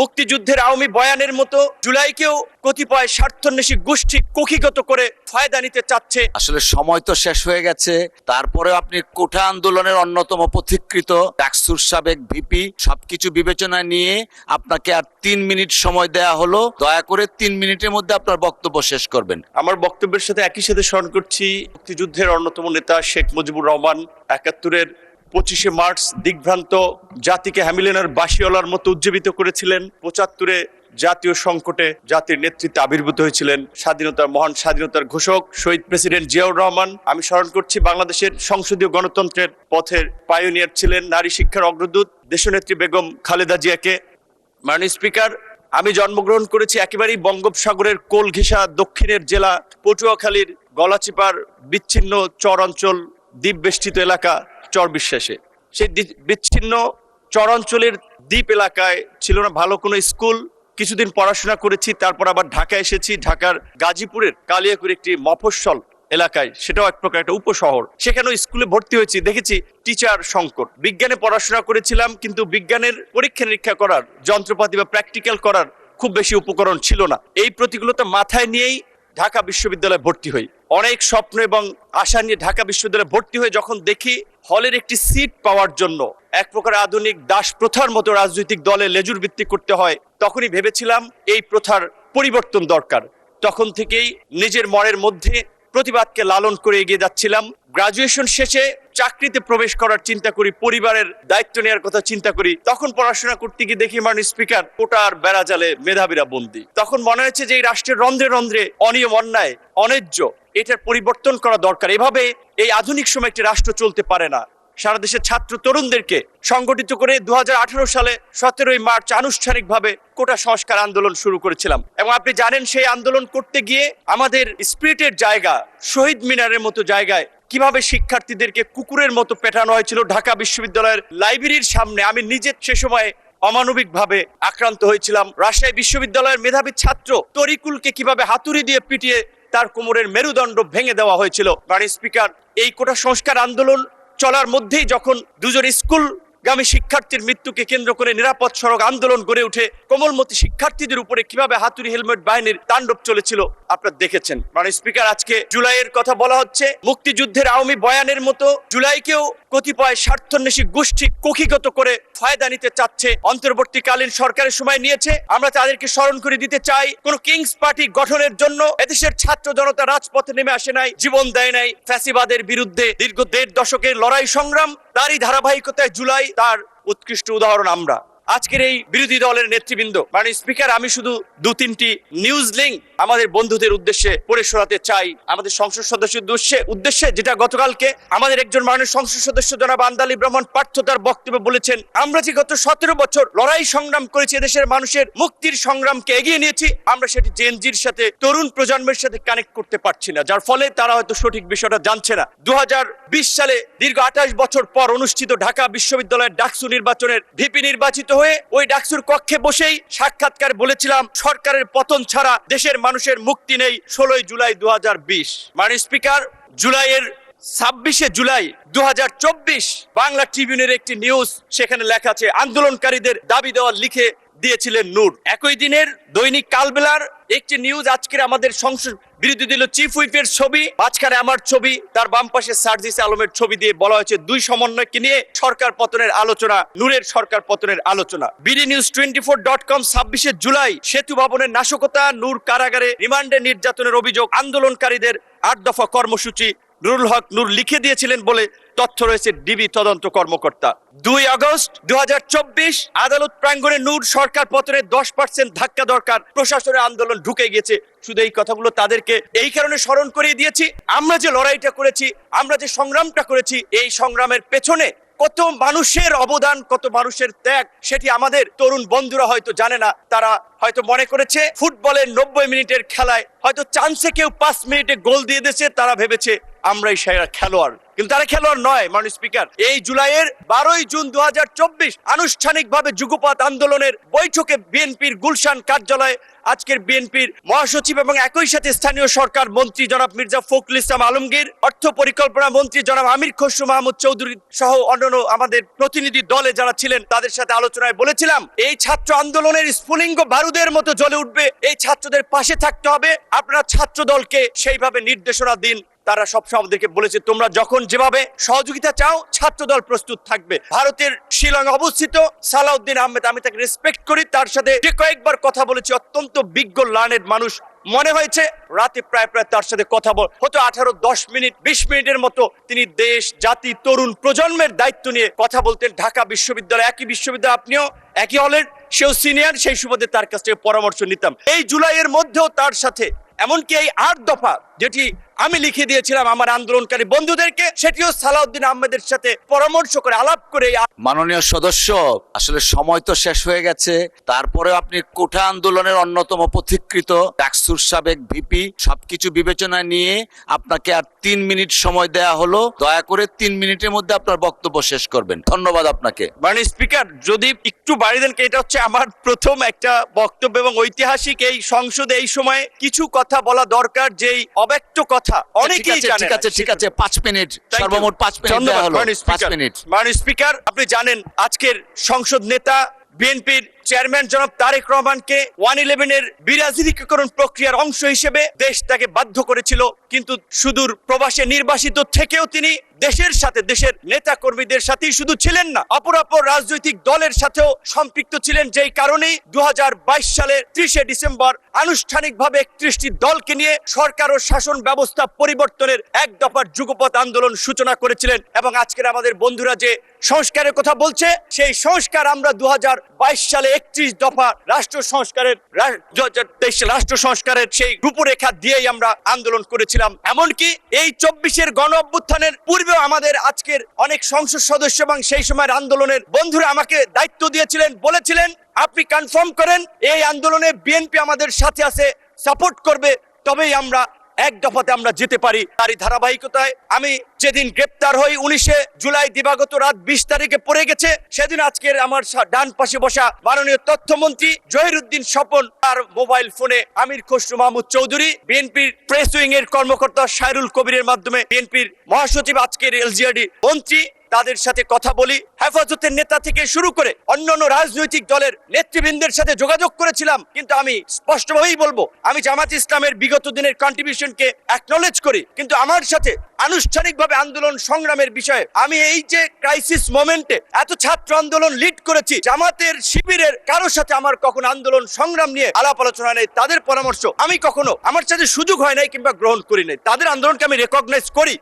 মুক্তিযুদ্ধের আওয়ামী বয়ানের মতো জুলাইকেও কতিপয় স্বার্থান্বেষী গোষ্ঠী কুক্ষিগত করে ফায়দা নিতে চাচ্ছে। আসলে সময় তো শেষ হয়ে গেছে, তারপরে আপনি কোঠা আন্দোলনের অন্যতম পথিকৃত ডাকসুর সাবেক ভিপি, সবকিছু বিবেচনায় নিয়ে আপনাকে আর 3 মিনিট সময় দেয়া হলো। দয়া করে 3 মিনিটের মধ্যে আপনার বক্তব্য শেষ করবেন। আমার বক্তব্যের সাথে একই সাথে স্মরণ করছি মুক্তিযুদ্ধের অন্যতম নেতা শেখ মুজিবুর রহমান ৭১-এর ২৫শে মার্চ দিগ্ভ্রান্ত জাতিকে হ্যামিলিয়নের বাঁশিওয়ালার মতো উজ্জীবিত করেছিলেন। ৭৫-এ জাতীয় সংকটে জাতির নেতৃত্বে আবির্ভূত হয়েছিলেন মহান স্বাধীনতার ঘোষক শহীদ প্রেসিডেন্ট জিয়াউর রহমান। আমি স্মরণ করছি বাংলাদেশের সংসদীয় গণতন্ত্রের পথের পায়োনিয়ার ছিলেন নারী শিক্ষার অগ্রদূত দেশনেত্রী বেগম খালেদা জিয়াকে। মাননীয় স্পিকার, আমি জন্মগ্রহণ করেছি একেবারেই বঙ্গোপসাগরের কোল ঘেঁষা দক্ষিণের জেলা পটুয়াখালীর গলাচিপার বিচ্ছিন্ন চর অঞ্চল দ্বীপ বেষ্টিত এলাকা চর বিশ্বাসে। সেই বিচ্ছিন্ন চর অঞ্চলের দ্বীপ এলাকায় ছিল না ভালো কোনো স্কুল। কিছুদিন পড়াশোনা করেছি, তারপর আবার ঢাকা এসেছি। ঢাকার গাজীপুরের কালিয়াকুর একটি মফস্বল এলাকায়, সেটাও এক প্রকার একটা উপশহর। সেখানেও স্কুলে ভর্তি হয়েছি, দেখেছি টিচার সংকট। বিজ্ঞানে পড়াশোনা করেছিলাম, কিন্তু বিজ্ঞানের পরীক্ষা নিরীক্ষা করার যন্ত্রপাতি বা প্র্যাকটিক্যাল করার খুব বেশি উপকরণ ছিল না। এই প্রতিকূলতা মাথায় নিয়েই ঢাকা বিশ্ববিদ্যালয়ে ভর্তি হই। অনেক স্বপ্ন এবং আশা নিয়ে ঢাকা বিশ্ববিদ্যালয়ে ভর্তি হয়ে যখন দেখি হলের একটি সিট পাওয়ার জন্য এক প্রকার আধুনিক দাস প্রথার মতো রাজনৈতিক দলে লেজুর ভিত্তি করতে হয়, তখনই ভেবেছিলাম এই প্রথার পরিবর্তন দরকার। তখন থেকেই নিজের মনের মধ্যে প্রতিবাদকে লালন করে এগিয়ে যাচ্ছিলাম। গ্রাজুয়েশন শেষে চাকরিতে প্রবেশ করার চিন্তা করি, পরিবারের দায়িত্ব নেওয়ার কথা চিন্তা করি। তখন পড়াশোনা করতে গিয়ে দেখি মাননীয় স্পিকার, কোটার বেড়াজালে মেধাবীরা বন্দী। তখন মনে হয়েছে যে এই রাষ্ট্রের রন্ধ্রে রন্ধ্রে অনিয়ম, অন্যায়, অন্যায্য, এটার পরিবর্তন করা দরকার। এভাবে এই আধুনিক সময় একটি রাষ্ট্র চলতে পারে না। সারা দেশের ছাত্র তরুণদেরকে সংগঠিত করে ২০১৮ সালে ১৭ই মার্চ আনুষ্ঠানিকভাবে কোটা সংস্কার আন্দোলন শুরু করেছিলাম। এবং আপনি জানেন, সেই আন্দোলন করতে গিয়ে আমাদের স্পিরিটের জায়গা শহীদ মিনারের মতো জায়গায় কিভাবে শিক্ষার্থীদেরকে কুকুরের মতো পেটানো হয়েছিল ঢাকা বিশ্ববিদ্যালয়ের লাইব্রেরির সামনে। আমি নিজে সে সময় অমানবিকভাবে আক্রান্ত হয়েছিলাম। রাজশাহী বিশ্ববিদ্যালয়ের মেধাবী ছাত্র তরিকুলকে কিভাবে হাতুড়ি দিয়ে পিটিয়ে তার কোমরের মেরুদণ্ড ভেঙে দেওয়া হয়েছিল। মাননীয় স্পিকার, এই কোটা সংস্কার আন্দোলন চলার মধ্যেই যখন দুজন স্কুলগামী শিক্ষার্থীর মৃত্যুকে কেন্দ্র করে নিরাপদ সড়ক আন্দোলন গড়ে উঠে, কোমলমতি শিক্ষার্থীদের উপরে কিভাবে হাতুড়ি হেলমেট বাহিনীর তাণ্ডব চলেছিল আপনারা দেখেছেন। মাননীয় স্পিকার, আজকে জুলাইয়ের কথা বলা হচ্ছে। মুক্তিযুদ্ধের আওয়ামী বয়ানের মতো জুলাইকেও কতিপয় স্বার্থান্বেষী গোষ্ঠী কুক্ষিগত করে ফায়দা নিতে চাচ্ছে। অন্তর্বর্তীকালীন সরকারের সময় নিয়েছে। আমরা তাদেরকে স্মরণ করে দিতে চাই, কোন কিংস পার্টি গঠনের জন্য এদেশের ছাত্র জনতা রাজপথে নেমে আসে নাই, জীবন দেয় নাই। ফ্যাসিবাদের বিরুদ্ধে দীর্ঘ ১.৫ দশকের লড়াই সংগ্রাম, তারই ধারাবাহিকতায় জুলাই তার উৎকৃষ্ট উদাহরণ। আমরা আজকের এই বিরোধী দলের নেতৃবৃন্দ, মাননীয় স্পিকার, আমি শুধু ২-৩টি নিউজ লিঙ্ক আমাদের বন্ধুদের উদ্দেশ্যে পড়ে শোনাতে চাই, আমাদের সংসদ সদস্যের উদ্দেশ্যে, যেটা গতকালকে আমাদের একজন মাননীয় সংসদ সদস্য জনাব আন্দালিব রহমান পার্থ তার বক্তব্যে বলেছেন। আমরা যে গত ১৭ বছর লড়াই সংগ্রাম করেছি, দেশের মানুষের মুক্তির সংগ্রামকে এগিয়ে নিয়েছি, আমরা সেটি জেনজির সাথে, তরুণ প্রজন্মের সাথে কানেক্ট করতে পারছি না, যার ফলে তারা হয়তো সঠিক বিষয়টা জানছে না। ২০২০ সালে দীর্ঘ ২৮ বছর পর অনুষ্ঠিত ঢাকা বিশ্ববিদ্যালয়ের ডাকসু নির্বাচনের ভিপি নির্বাচিত হয়ে ওই ডাকসুর কক্ষে বসেই সাক্ষাৎকার বলেছিলাম, সরকারের পতন ছাড়া দেশের মানুষের মুক্তি নেই। ১৬ই জুলাই ২০২০। মাননীয় স্পিকার, জুলাইয়ের ২৬শে জুলাই ২০২৪ বাংলা ট্রিবিউনের একটি নিউজ, সেখানে লেখা আছে, আন্দোলনকারীদের দাবি দেওয়া লিখে দিয়েছিলেন নূর। একই দিনের দৈনিক কালবেলার একটি নিউজ, আজকের আমাদের সংসদ বিরোধী দলীয় চিফ হুইপের ছবি, মাঝখানে আমার ছবি, তার বাম পাশে সার্জিস আলমের ছবি দিয়ে বলা হয়েছে, দুই সমন্বয়কে নিয়ে সরকার পতনের আলোচনা, নূরের সরকার পতনের আলোচনা। বিডি নিউজ 24.com ২৬শে জুলাই, সেতু ভবনের নাশকতা, নূর কারাগারে রিমান্ডে নির্যাতনের অভিযোগ, আন্দোলনকারীদের ৮ দফা কর্মসূচি নুরুল হক নূর লিখে দিয়েছিলেন বলে তথ্য রয়েছে ডিবি তদন্ত কর্মকর্তা। ২ আগস্ট ২০২৪ আদালত প্রাঙ্গণে নূর সরকার পতনের 10% ধাক্কা দরকার, প্রশাসনের আন্দোলন ঢুকে গেছে। শুধু এই কথাগুলো তাদেরকে এই কারণে স্মরণ করিয়ে দিয়েছি, আমরা যে লড়াইটা করেছি, আমরা যে সংগ্রামটা করেছি, এই সংগ্রামের পেছনে কত মানুষের অবদান, কত মানুষের ত্যাগ, সেটি আমাদের তরুণ বন্ধুরা হয়তো জানে না। তারা হয়তো মনে করেছে ফুটবলের 90 মিনিটের খেলায় হয়তো চান্সে কেউ 5 মিনিটে গোল দিয়ে দিয়েছে, তারা ভেবেছে আমরাই সেরা খেলোয়াড়, কিন্তু তারা খেলোয়াড় নয়। মাননীয় স্পিকার, এই জুলাইয়ের 12ই জুন 2024 আনুষ্ঠানিকভাবে যুগপৎ আন্দোলনের বৈঠকে বিএনপির গুলশান কার্যালয়ে আজকের বিএনপির মহাসচিব এবং একই সাথে স্থানীয় সরকার মন্ত্রী জনাব মির্জা ফখরুল ইসলাম আলমগীর, অর্থ পরিকল্পনা মন্ত্রী জনাব আমির খসরু মাহমুদ চৌধুরী সহ অন্যান্য আমাদের প্রতিনিধি দলে যারা ছিলেন তাদের সাথে আলোচনায় বলেছিলাম, এই ছাত্র আন্দোলনের স্ফুলিঙ্গ বারুদের মতো জ্বলে উঠবে, এই ছাত্রদের পাশে থাকতে হবে। আপনারা ছাত্র দলকে সেইভাবে নির্দেশনা দিন। তারা সবসময় আমাদেরকে বলেছে, তোমরা যখন যেভাবে সহযোগিতা চাও ছাত্রদল প্রস্তুত থাকবে। ভারতের শিলং অবস্থিত সালাউদ্দিন আহমেদ, আমি তাকে রেসপেক্ট করি, তার সাথে যে কয়েকবার কথা বলেছি, অত্যন্ত বিজ্ঞ লার্নেড মানুষ। মনে হয়েছে রাতে প্রায় তার সাথে কথা হতো 18-10 মিনিট 20 মিনিটের মতো তিনি দেশ জাতি তরুণ প্রজন্মের দায়িত্ব নিয়ে কথা বলতেন। ঢাকা বিশ্ববিদ্যালয়, একই বিশ্ববিদ্যালয়, আপনিও একই হলের, সেও সিনিয়র, সেই সুবাদে তার কাছ থেকে পরামর্শ নিতাম। এই জুলাইয়ের মধ্যেও তার সাথে এমনকি এই 8 দফা যেটি আমি লিখে দিয়েছিলাম আমার আন্দোলনকারী বন্ধুদেরকে, সেটিও সালাউদ্দিন আহমেদের সাথে পরামর্শ করে আলাপ করে। মাননীয় সদস্য, আসলে সময় তো শেষ হয়ে গেছে, তারপরে আপনি কোঠা আন্দোলনের অন্যতম পথিকৃত ডাকসুর সাবেক ভিপি, সবকিছু বিবেচনায় নিয়ে আপনাকে আর 3 মিনিট সময় দেয়া হলো। দয়া করে 3 মিনিটের মধ্যে আপনার বক্তব্য শেষ করবেন। ধন্যবাদ আপনাকে। মাননীয় স্পিকার, যদি একটু বাড়িয়ে দেন, এটা হচ্ছে আমার প্রথম একটা বক্তব্য এবং ঐতিহাসিক এই সংসদে এই সময়ে কিছু কথা বলা দরকার, যেই অব্যক্ত কথা অনেকেই জানেন। ঠিক আছে 5 মিনিট, সর্বমোট 5 মিনিট দেয়া হলো। 5 মিনিট। মাননীয় স্পিকার, আপনি জানেন আজকের সংসদ নেতা বিএনপির চেয়ারম্যান জনাব তারেক রহমানকে 111 এর বিরাজনীতিকরণ প্রক্রিয়ার অংশ হিসেবে দেশ তাকে বাধ্য করেছিল, কিন্তু সুদূর প্রবাসে নির্বাসিত থেকেও তিনি দেশের সাথে, দেশের নেতা কর্মীদের সাথেই শুধু ছিলেন না, অপর রাজনৈতিক দলের সাথেও সম্পৃক্ত ছিলেন। যেই কারণেই 2022 সালের 30শে ডিসেম্বর আনুষ্ঠানিকভাবে 31টি দলকে নিয়ে সরকার ও শাসন ব্যবস্থা পরিবর্তনের এক দফার যুগপৎ আন্দোলন সূচনা করেছিলেন। এবং আজকের আমাদের বন্ধুরা যে সংস্কারের কথা বলছে, সেই সংস্কার আমরা 2022 সালে 31 দফা রাষ্ট্র সংস্কারের সেই রূপরেখা দিয়েই আমরা আন্দোলন করেছিলাম। এমনকি এই 24-এর গণ অভ্যুত্থানের পূর্বেও আমাদের আজকের অনেক সংসদ সদস্য এবং সেই সময়ের আন্দোলনের বন্ধুরা আমাকে দায়িত্ব দিয়েছিলেন, বলেছিলেন আপনি কনফার্ম করেন এই আন্দোলনে বিএনপি আমাদের সাথে আছে, সাপোর্ট করবে, তবেই আমরা এক দফাতে আমরা যেতে পারি। তারই ধারাবাহিকতায় আমি যেদিন গ্রেপ্তার হই 19শে জুলাই দিবাগত রাত 20 তারিখে পড়ে গেছে, সেদিন আজকের আমার ডান পাশে বসা মাননীয় তথ্যমন্ত্রী জহিরুদ্দিন স্বপন, তার মোবাইল ফোনে আমির খসরু মাহমুদ চৌধুরী, বিএনপির প্রেস উইং এর কর্মকর্তা সাইরুল কবিরের মাধ্যমে বিএনপির মহাসচিব আজকের এলজিআরডি মন্ত্রী, তাদের সাথে কথা বলি। হেফাজতের নেতা থেকে শুরু করে অন্যান্য রাজনৈতিক দলের নেতৃবৃন্দের সাথে যোগাযোগ করেছিলাম। কিন্তু আমি স্পষ্টভাবেই বলবো, আমি জামাত ইসলামের বিগত দিনের কন্ট্রিবিউশনকে অ্যাকনলেজ করি, কিন্তু আমার সাথে আনুষ্ঠানিকভাবে আন্দোলন সংগ্রামের বিষয়ে আমি এই যে ক্রাইসিস মোমেন্টে এত ছাত্র আন্দোলন লিড করেছি, জামাতের শিবিরের কারোর সাথে আমার কখনো আন্দোলন সংগ্রাম নিয়ে আলাপ আলোচনা নেই। তাদের পরামর্শ আমি কখনো, আমার সাথে সুযোগ হয় নাই কিংবা গ্রহণ করি নাই। তাদের আন্দোলনকে আমি রেকগনাইজ করি,